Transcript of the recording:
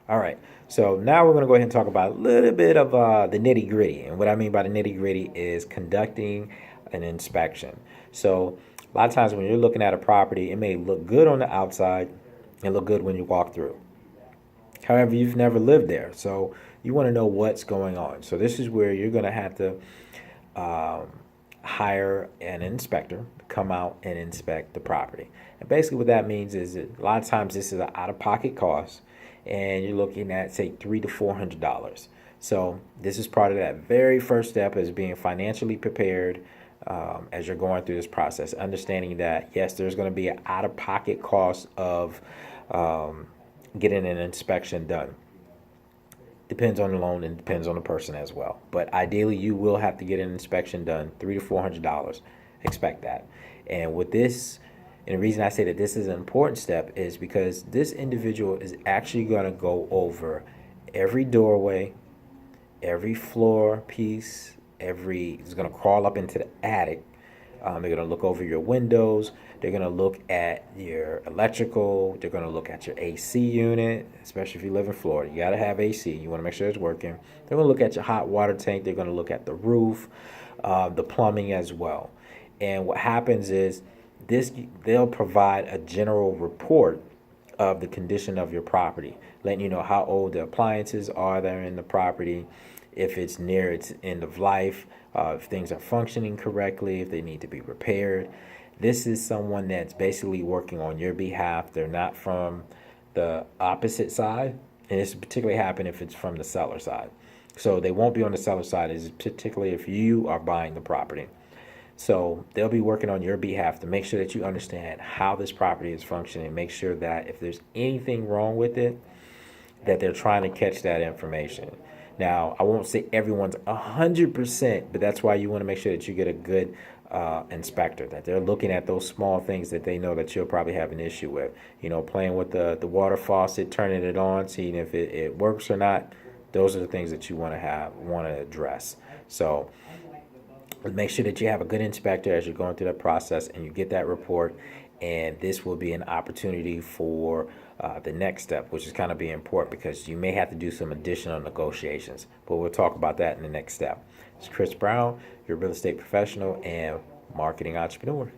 All right. So now we're going to go ahead and talk about a little bit of the nitty gritty. And what I mean by the nitty gritty is conducting an inspection. So a lot of times when you're looking at a property, it may look good on the outside and look good when you walk through. However, you've never lived there. So you want to know what's going on. So this is where you're going to have to um, hire an inspector to come out and inspect the property. And basically, what that means is that a lot of times this is an out-of-pocket cost, and you're looking at say $300 to $400. So this is part of that very first step is being financially prepared as you're going through this process, understanding that yes, there's going to be an out-of-pocket cost of um, getting an inspection done. Depends on the loan and depends on the person as well. But ideally, you will have to get an inspection done, $300 to $400. Expect that. And with this, and the reason I say that this is an important step is because this individual is actually going to go over every doorway, every floor piece, every is going to crawl up into the attic. They're going to look over your windows. They're going to look at your electrical. They're going to look at your AC unit, especially if you live in Florida. You got to have AC. You want to make sure it's working. They're going to look at your hot water tank. They're going to look at the roof, the plumbing as well. And what happens is this they'll provide a general report of the condition of your property, letting you know how old the appliances are there in the property, if it's near its end of life, if things are functioning correctly, if they need to be repaired. This is someone that's basically working on your behalf. They're not from the opposite side, and this particularly happen if it's from the seller side. So they won't be on the seller side, is particularly if you are buying the property. So they'll be working on your behalf to make sure that you understand how this property is functioning, make sure that if there's anything wrong with it, that they're trying to catch that information. Now, I won't say everyone's 100%, but that's why you want to make sure that you get a good inspector, that they're looking at those small things that they know that you'll probably have an issue with. You know, playing with the water faucet, turning it on, seeing if it works or not. Those are the things that you want to address. So make sure that you have a good inspector as you're going through that process and you get that report. And this will be an opportunity for the next step, which is kind of be important because you may have to do some additional negotiations. But we'll talk about that in the next step. It's Chris Brown, your real estate professional and marketing entrepreneur.